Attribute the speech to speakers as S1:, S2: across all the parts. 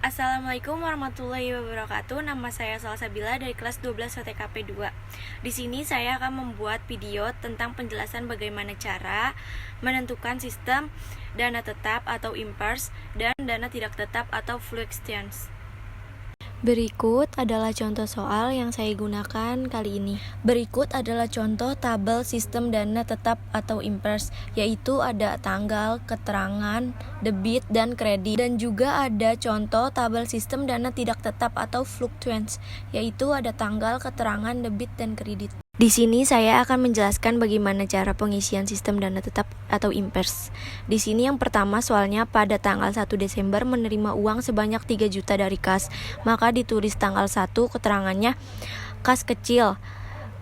S1: Assalamualaikum warahmatullahi wabarakatuh. Nama saya Salsabila dari kelas 12 HTKP 2. Di sini saya akan membuat video tentang penjelasan bagaimana cara menentukan sistem dana tetap atau impers dan dana tidak tetap atau fluctuations. Berikut adalah contoh soal yang saya gunakan kali ini. Berikut adalah contoh tabel sistem dana tetap atau impers, yaitu ada tanggal, keterangan, debit, dan kredit. Dan juga ada contoh tabel sistem dana tidak tetap atau fluctuations, yaitu ada tanggal, keterangan, debit, dan kredit. Di sini saya akan menjelaskan bagaimana cara pengisian sistem dana tetap atau impers. Di sini yang pertama soalnya pada tanggal 1 Desember menerima uang sebanyak 3 juta dari kas. Maka ditulis tanggal 1 keterangannya kas kecil.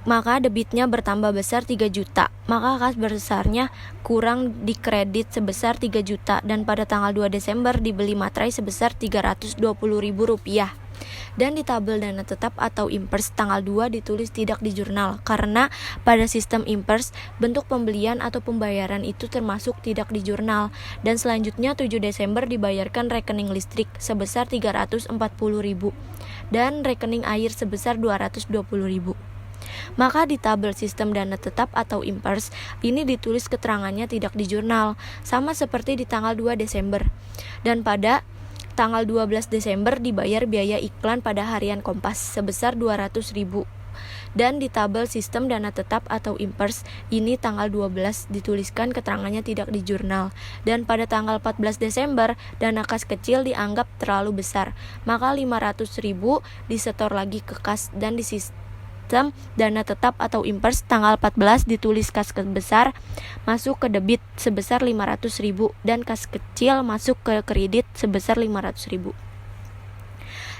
S1: Maka debitnya bertambah besar 3 juta. Maka kas besarnya kurang dikredit sebesar 3 juta dan pada tanggal 2 Desember dibeli materai sebesar Rp320.000. Dan di tabel dana tetap atau impers tanggal 2 ditulis tidak di jurnal karena pada sistem impers bentuk pembelian atau pembayaran itu termasuk tidak di jurnal. Dan selanjutnya 7 Desember dibayarkan rekening listrik sebesar Rp340.000 dan rekening air sebesar Rp220.000. Maka di tabel sistem dana tetap atau impers ini ditulis keterangannya tidak di jurnal sama seperti di tanggal 2 Desember. Dan pada tanggal 12 Desember dibayar biaya iklan pada harian Kompas sebesar Rp200.000. Dan di tabel sistem dana tetap atau impers ini tanggal 12 dituliskan keterangannya tidak di jurnal. Dan pada tanggal 14 Desember dana kas kecil dianggap terlalu besar. Maka Rp500.000 disetor lagi ke kas dan di sistem dana tetap atau impers tanggal 14 ditulis kas besar masuk ke debit sebesar Rp500.000 dan kas kecil masuk ke kredit sebesar Rp500.000.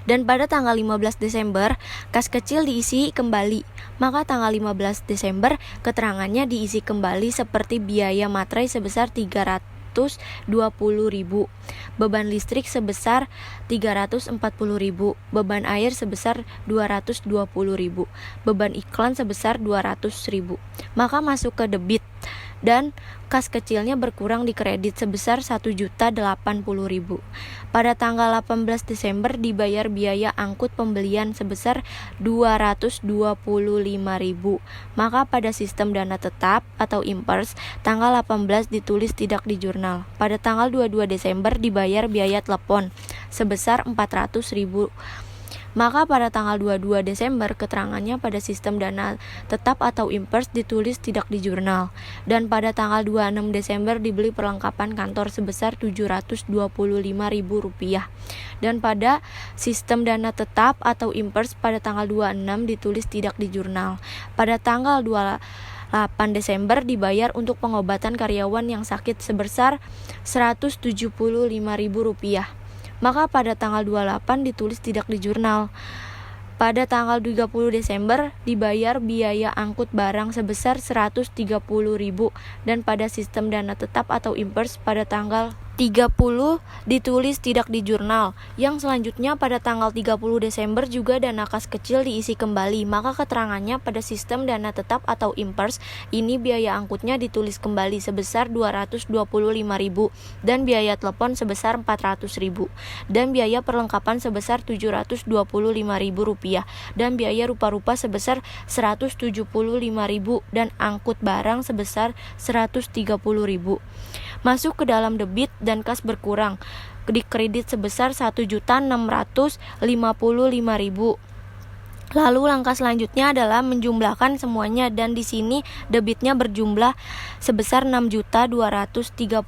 S1: Dan pada tanggal 15 Desember kas kecil diisi kembali. Maka tanggal 15 Desember keterangannya diisi kembali seperti biaya materai sebesar Rp320.000, beban listrik sebesar Rp340.000, beban air sebesar Rp220.000, beban iklan sebesar Rp200.000. Maka masuk ke debit dan kas kecilnya berkurang di kredit sebesar Rp1.080.000. Pada tanggal 18 Desember dibayar biaya angkut pembelian sebesar Rp225.000. Maka pada sistem dana tetap atau impers tanggal 18 ditulis tidak di jurnal. Pada tanggal 22 Desember dibayar biaya telepon sebesar Rp400.000. Maka pada tanggal 22 Desember keterangannya pada sistem dana tetap atau impers ditulis tidak di jurnal. Dan pada tanggal 26 Desember dibeli perlengkapan kantor sebesar Rp725.000. Dan pada sistem dana tetap atau impers pada tanggal 26 ditulis tidak di jurnal. Pada tanggal 8 Desember dibayar untuk pengobatan karyawan yang sakit sebesar Rp175.000. Maka pada tanggal 28 ditulis tidak di jurnal. Pada tanggal 30 Desember dibayar biaya angkut barang sebesar Rp130.000 dan pada sistem dana tetap atau impers pada tanggal 30 ditulis tidak di jurnal. Yang selanjutnya pada tanggal 30 Desember juga dana kas kecil diisi kembali. Maka keterangannya pada sistem dana tetap atau impers ini biaya angkutnya ditulis kembali sebesar Rp225.000 dan biaya telepon sebesar Rp400.000 dan biaya perlengkapan sebesar Rp725.000 dan biaya rupa-rupa sebesar Rp175.000 dan angkut barang sebesar Rp130.000. Masuk ke dalam debit dan kas berkurang di kredit sebesar Rp1.655.000. Lalu langkah selanjutnya adalah menjumlahkan semuanya dan di sini debitnya berjumlah sebesar Rp6.235.000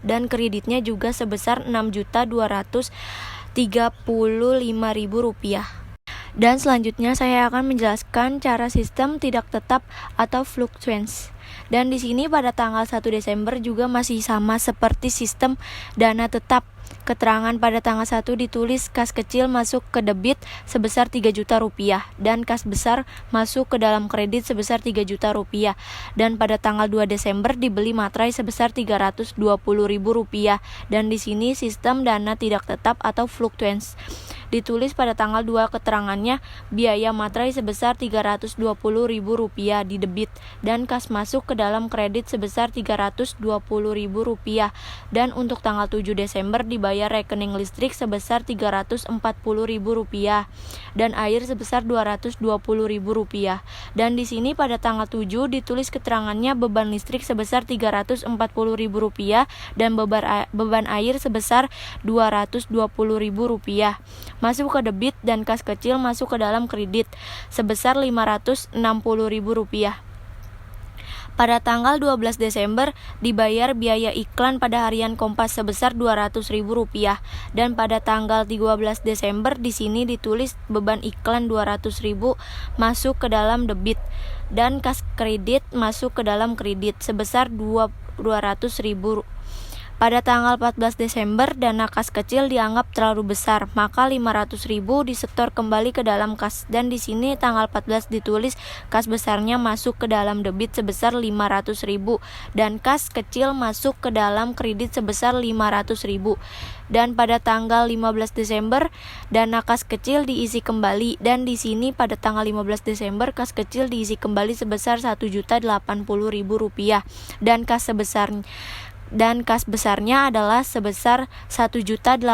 S1: dan kreditnya juga sebesar Rp6.235.000. Dan selanjutnya saya akan menjelaskan cara sistem tidak tetap atau fluctuations. Dan di sini pada tanggal 1 Desember juga masih sama seperti sistem dana tetap. Keterangan pada tanggal 1 ditulis kas kecil masuk ke debit sebesar Rp3 juta dan kas besar masuk ke dalam kredit sebesar Rp3 juta. Dan pada tanggal 2 Desember dibeli materai sebesar Rp320.000 dan di sini sistem dana tidak tetap atau fluctuations. Ditulis pada tanggal 2 keterangannya biaya materai sebesar Rp320.000 di debit dan kas masuk ke dalam kredit sebesar Rp320.000 dan untuk tanggal 7 Desember dibayar rekening listrik sebesar Rp340.000 dan air sebesar Rp220.000. Dan di sini pada tanggal 7 ditulis keterangannya beban listrik sebesar Rp340.000 dan beban air sebesar Rp220.000 masuk ke debit dan kas kecil masuk ke dalam kredit sebesar Rp560.000. Pada tanggal 12 Desember dibayar biaya iklan pada harian Kompas sebesar Rp200.000 dan pada tanggal 13 Desember di sini ditulis beban iklan Rp200.000 masuk ke dalam debit dan kas kredit masuk ke dalam kredit sebesar Rp200.000. Pada tanggal 14 Desember, dana kas kecil dianggap terlalu besar, maka Rp500.000 disetor kembali ke dalam kas. Dan di sini tanggal 14 ditulis kas besarnya masuk ke dalam debit sebesar Rp500.000 dan kas kecil masuk ke dalam kredit sebesar Rp500.000. Dan pada tanggal 15 Desember, dana kas kecil diisi kembali dan di sini pada tanggal 15 Desember kas kecil diisi kembali sebesar Rp1.080.000 dan kas besarnya adalah sebesar Rp1.080.000.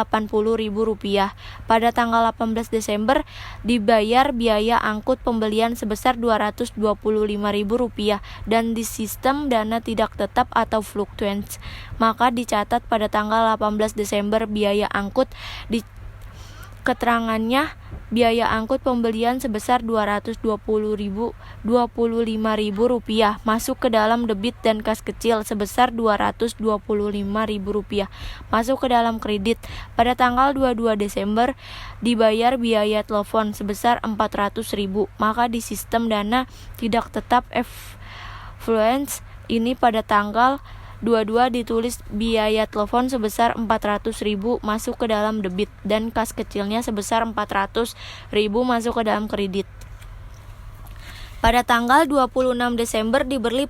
S1: Pada tanggal 18 Desember dibayar biaya angkut pembelian sebesar Rp225.000 dan di sistem dana tidak tetap atau fluctuates. Maka dicatat pada tanggal 18 Desember biaya angkut di keterangannya biaya angkut pembelian sebesar Rp225.000 masuk ke dalam debit dan kas kecil sebesar Rp225.000 masuk ke dalam kredit. Pada tanggal 22 Desember dibayar biaya telepon sebesar Rp400.000. Maka di sistem dana tidak tetap fluence ini pada tanggal 22 ditulis biaya telepon sebesar Rp400.000 masuk ke dalam debit dan kas kecilnya sebesar Rp400.000 masuk ke dalam kredit. Pada tanggal 26 Desember dibeli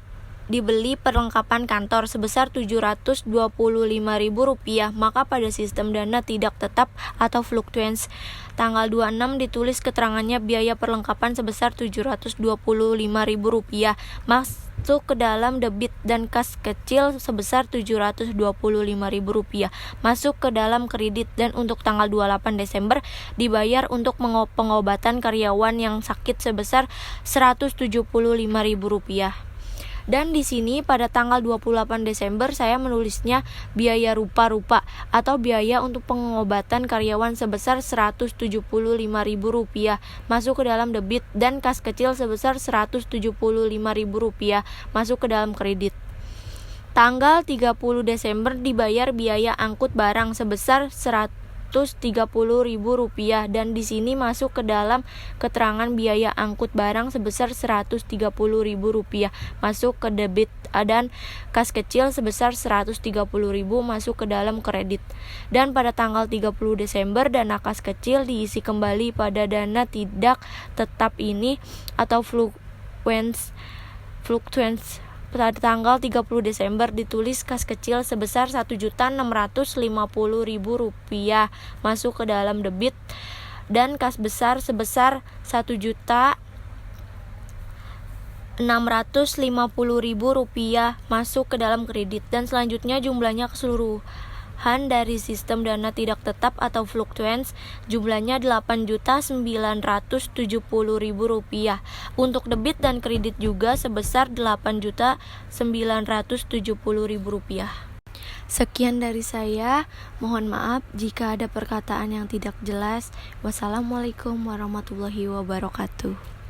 S1: perlengkapan kantor sebesar Rp725.000, maka pada sistem dana tidak tetap atau fluctuates tanggal 26 ditulis keterangannya biaya perlengkapan sebesar Rp725.000 masuk ke dalam debit dan kas kecil sebesar Rp725.000 masuk ke dalam kredit dan untuk tanggal 28 Desember dibayar untuk pengobatan karyawan yang sakit sebesar Rp175.000. Dan di sini pada tanggal 28 Desember saya menulisnya biaya rupa-rupa atau biaya untuk pengobatan karyawan sebesar Rp175.000 masuk ke dalam debit dan kas kecil sebesar Rp175.000 masuk ke dalam kredit. Tanggal 30 Desember dibayar biaya angkut barang sebesar Rp130.000 dan di sini masuk ke dalam keterangan biaya angkut barang sebesar Rp130.000 masuk ke debit dan kas kecil sebesar Rp130.000 masuk ke dalam kredit. Dan pada tanggal 30 Desember dana kas kecil diisi kembali pada dana tidak tetap ini atau fluctuates. Pada tanggal 30 Desember ditulis kas kecil sebesar Rp1.650.000 masuk ke dalam debit dan kas besar sebesar Rp1.650.000 masuk ke dalam kredit. Dan selanjutnya jumlahnya keseluruhan dari sistem dana tidak tetap atau fluctuates jumlahnya Rp8.970.000. Untuk debit dan kredit juga sebesar Rp8.970.000. Sekian dari saya, mohon maaf jika ada perkataan yang tidak jelas. Wassalamualaikum warahmatullahi wabarakatuh.